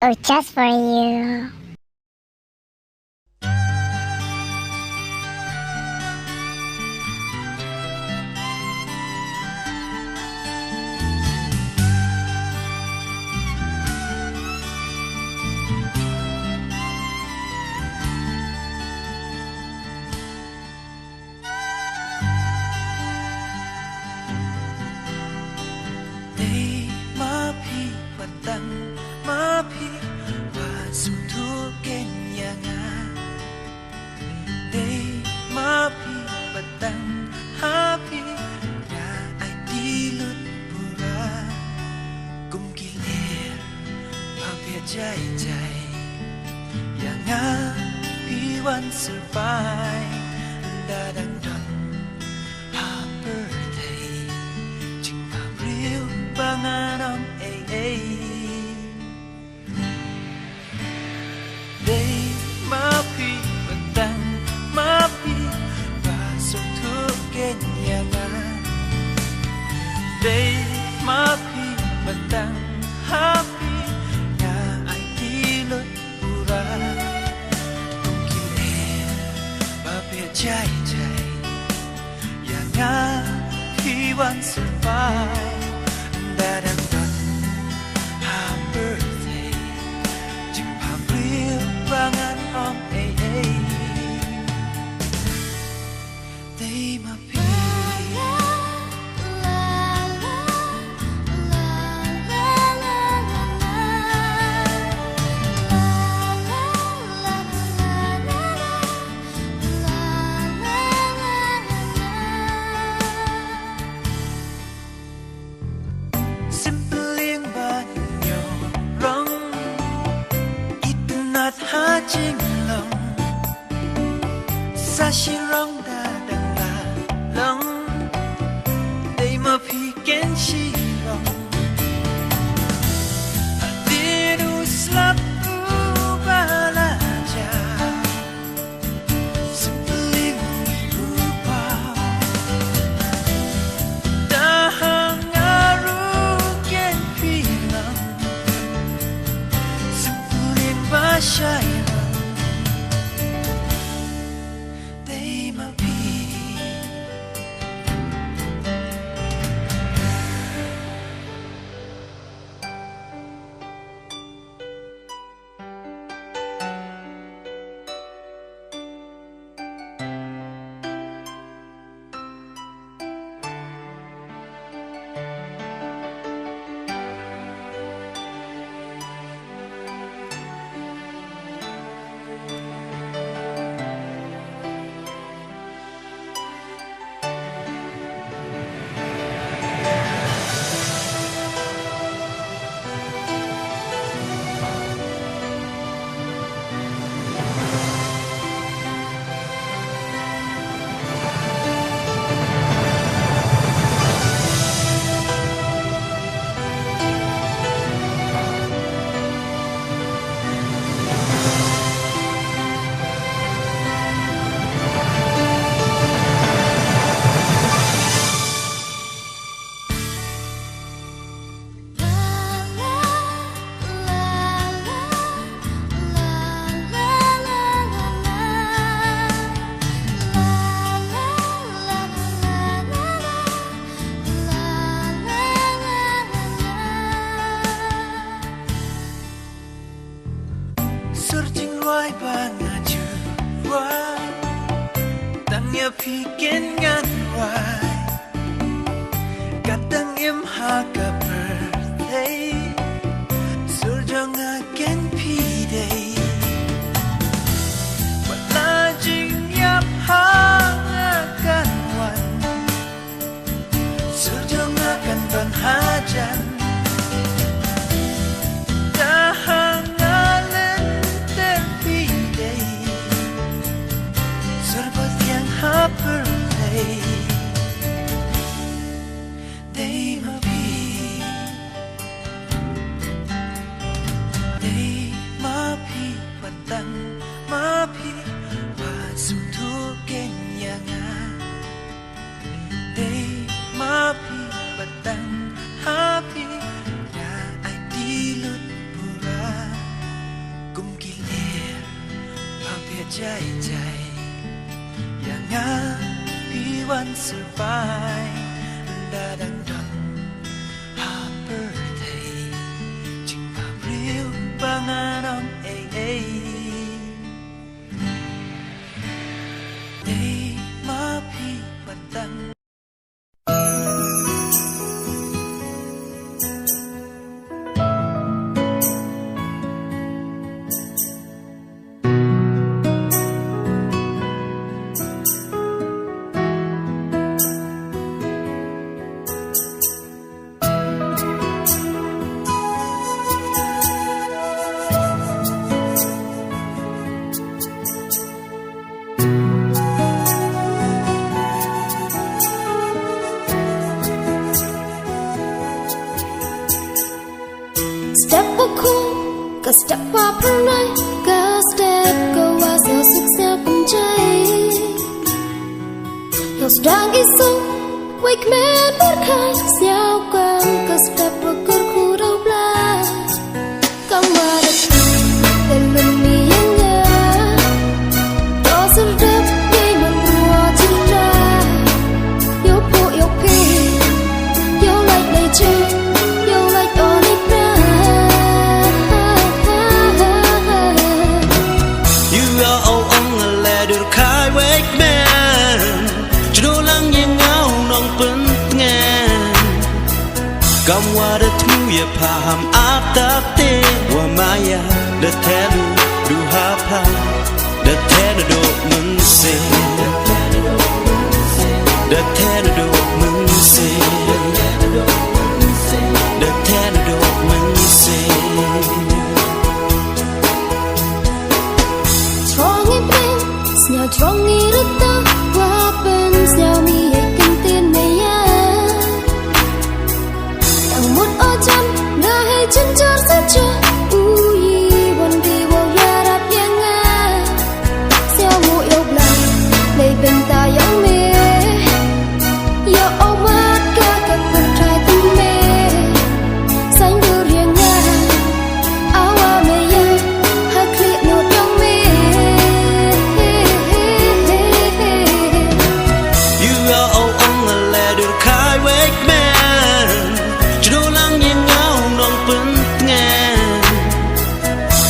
Oh, just for you. Đây má phi và tăng má phi và sung thua kenya nga. Đây má phi và tăng happy nga ay dilot pura kum kilir pabia jai jai yang nga piwan survive dadang don banganom ay ay Day mapi batang mapi basok tu kenya nga Day mapi batang happy nga ay kilot pura kung kilir papel jay jay yang nga hiwan survive dadang don happy birthday jing pabril bangan om ay ay day mapi ha chinh lòng sa shi rong da dang la long dei ma phi ken shi rong adiru slap u ba la ja simply u pa da hang aru ken phi long simply ba shai surjing roi bangaju roi tangnya piken ngan roi kadang im haga birthday surjong again p-day wala jing yap hang akan wan surjong akan ban hajan birthday day mapi nga piwan survive dadang dang happy birthday ching pa real panganong ay day ma pi wan Step a cool, ka step up right, ka step go as your success from jay. Your strong is so weak man but kind, xiao quang ka step a good cool đâu blast. Come on, the lummi younger. Does it rip me when you are to try? You put your pain, you like nature, you like all it does. Cầm qua đất thu ye pa ham áp táp tê qua maya đất thế du ha pa đất thế du mừng se đất thế du mừng se đất thế du mừng se Strong in pain, snow strong in the dark, weapons snow me a contain me ya. Một ở chân, ngã hay chân chân sẽ chưa. Ui, buồn đi vô ya đạp nhẹ ngã. Xeo ngủ yêu lòng, lấy bên ta giống mê. Yêu ôm mắt cả các phần trai tâm mê. Xanh đưa riêng ngã, áo áo mê ya, hát liệt nốt trong mê. You are all on the ladder, kai wake man.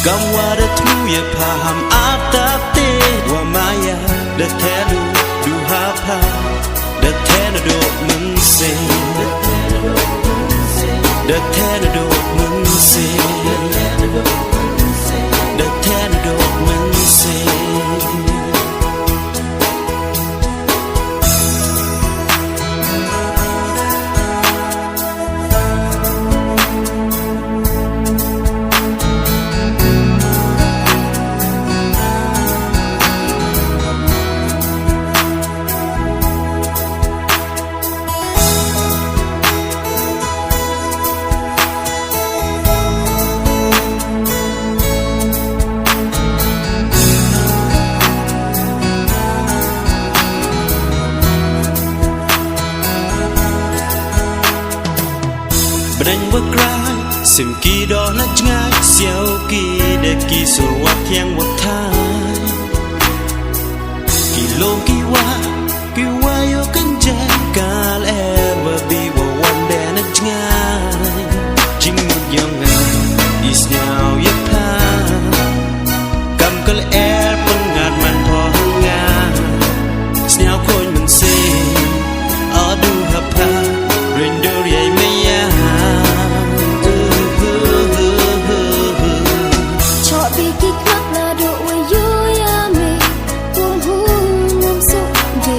Cầm qua đất thu ye pa ham áp táp tê qua maya đất thế du ha pa đất thế du mừng se đất thế du mừng se đất thế du mừng se Đánh bước rai, xem kỳ đó nát ngay, xéo kỳ để kỳ sổ quạt thiang quạt thái. Kỳ lô kỳ wa yo cân chen cả lẽ bờ bi wa one đè nát ngay. Chính một dòng ngày, is now yết tha. Cầm cả lẽ phân ngạt màn thò hăng nga. Snell khôi mình xì, ở du hợp ha, render dây mây ya. Cho bi kích mắt là độ vui ya mê. Buông hú ngom súc, để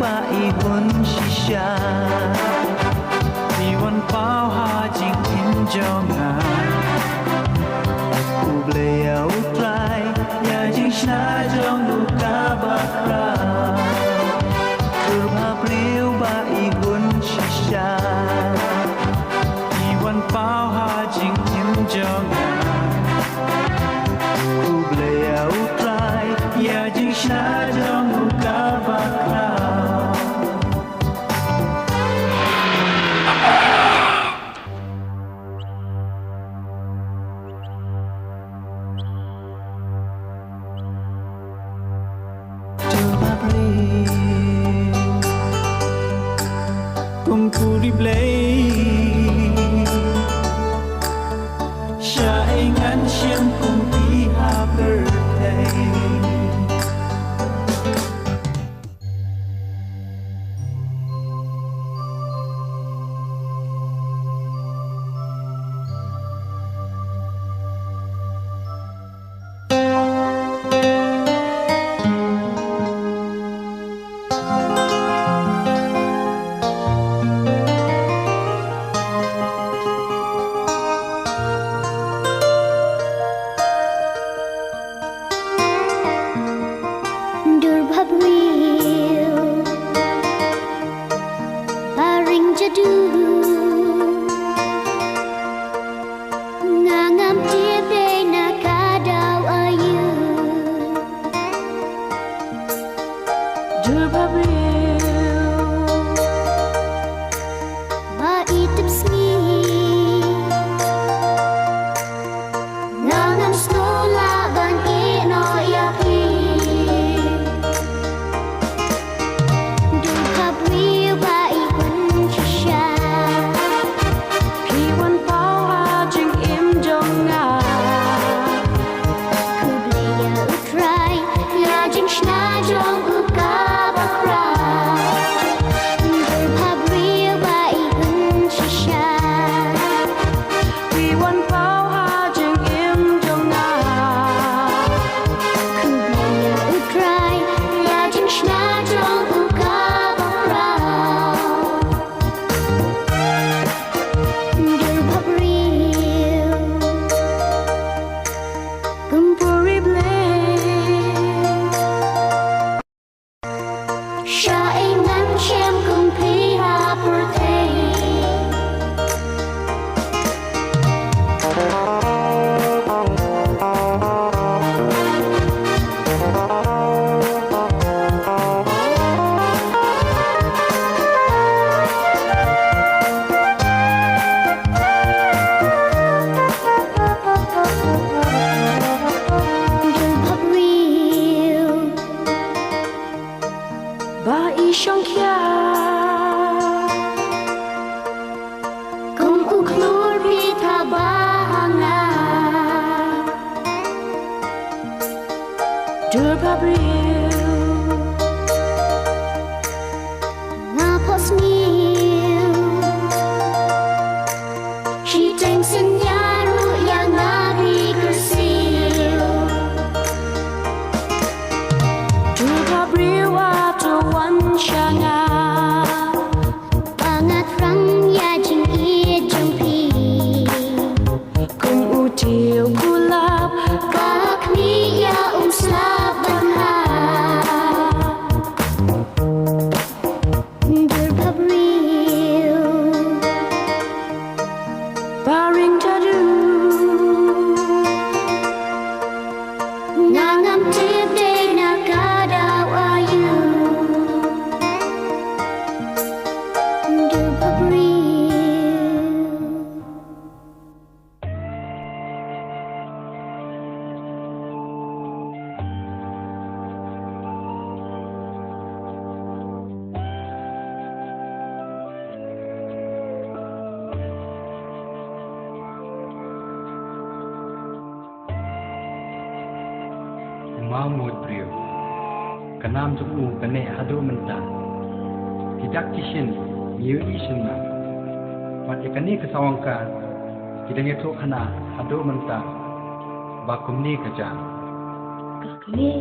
ba i hun shisha Vìวันเป้าหาจริงอินจองงาอุเบลเอาไกลอย่าจิงชนะจองดูกาบาคราคือภาพเลี้ยวบาอีหุ่นชิชาVìวันเป้าหาจริงอินจองงาอุเบลเอาไกลอย่าจิงชนะจองดูกาบาครา Kumpuli play Siya ay ngan siyang kumpi birthday Mahmud Priyo Kanam Juku Kane Hado Menta Tidak Kishin Miu Ishin Na Mat Ikani Kesawangka Tidak Yetuk Hana Hado Menta Bakumni Kaja Kakni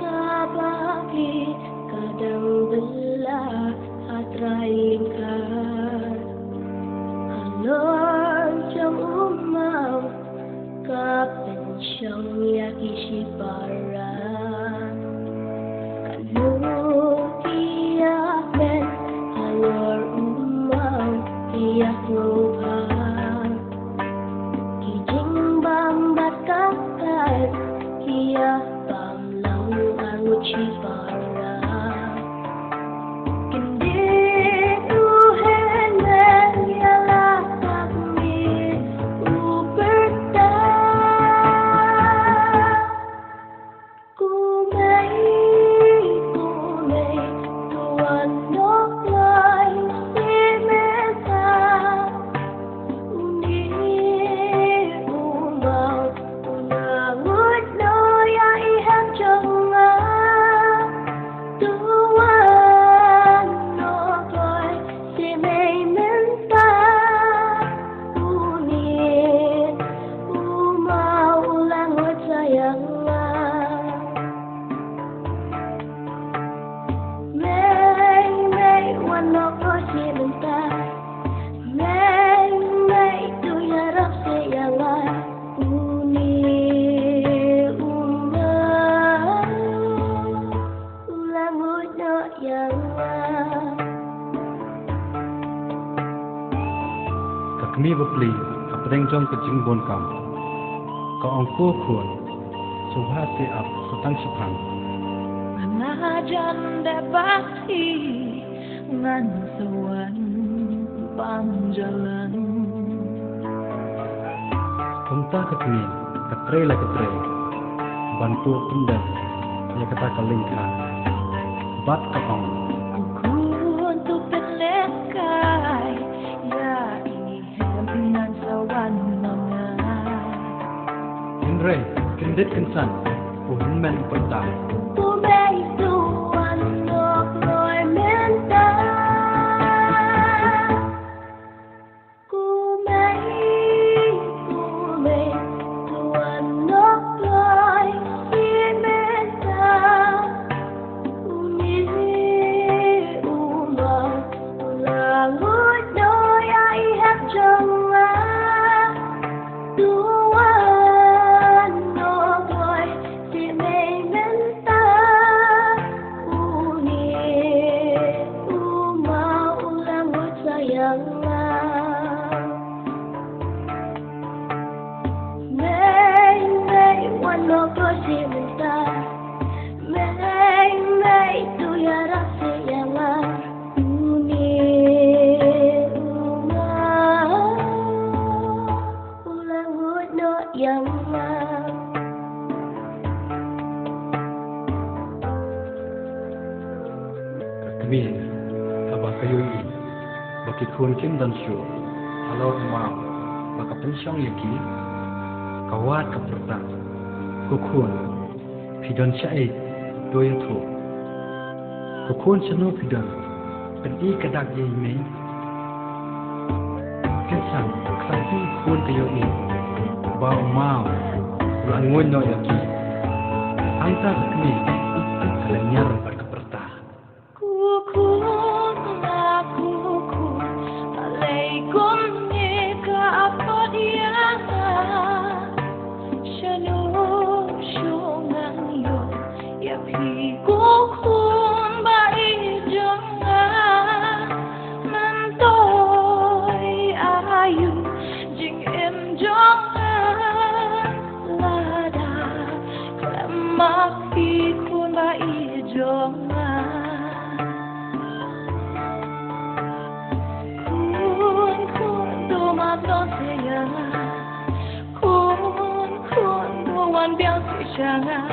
Kabaki Kadau Bel มีบปลีกับเร่งจงกระจิงบนกำก็องกู้ควรสุภาพเสียอับสตังสุพัง Manajan dapati ngan sawan panjalan ผมตากระมีกระเตรละกระเตรบันตัวเป็นเดิมยากระตากระลิงคาบัดกระอง Ku untuk berlekai ya ini hempinan sawan mengai กินเร่กินเด็ดกินสันผู้หินแมนประตา Ku baik tuan nok loi menta Ku baik tuan nok loi si menta Uni umar langut doi ai hát trong tuan nok loi si menta Uni umar langut sayang Wanok loi si menta Mei tu ya rasa yang Uni umar ulang hudno yang kami abah kayu ini bagi kun kim dan syu alor mau baka pensyong yaki kawat kepertang kukun pidon syait doya tu kukun senu pidon pedi kadak ye mei kesan klasi kun kayu ini bau mau ulang ngun no yaki anta kami kalanyar berkepertang Kukun Alaikum nika apa dia Shanu shungan yo Ya pi kukun bai jangan Mantoi ayu Jing em jangan Lada Klemak pi kun bai jangan Maton sayang Kun Duan biang si jangan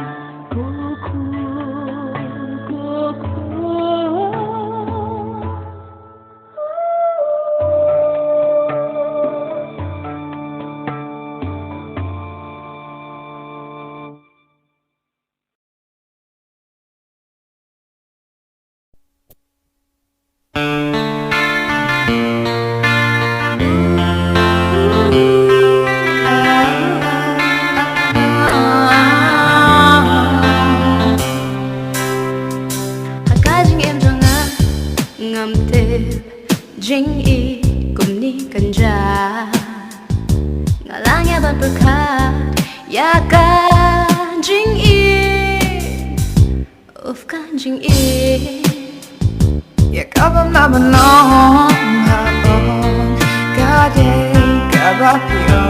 Jing i cùng ni cần ra ngả lang ya ban perkat ya kan jing i of kan jing i ya ka ba ma ba no ha bon ka de ka ba yo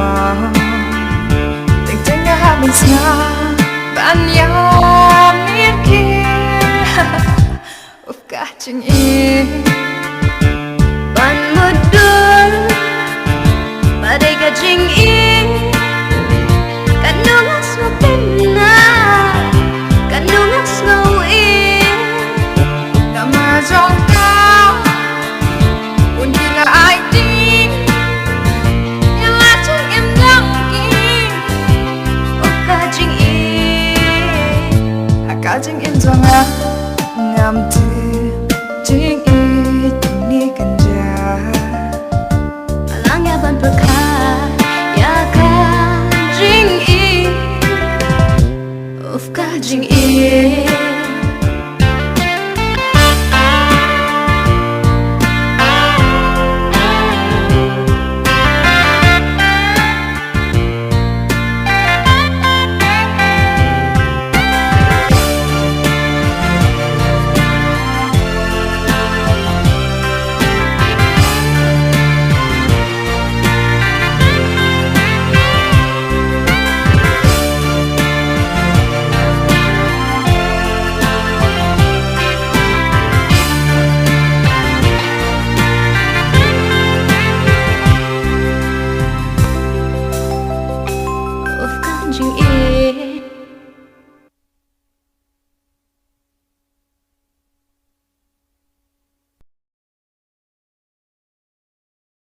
ting ting ya ha min sa ban ya mi ki of ka jing i Ban mudur Badai kajing in Kandungas mo pina Kandungas ngau in Namazong ka Undila ai tin Yang acang em dang in O kajing in Kajing in zonga Ngam tu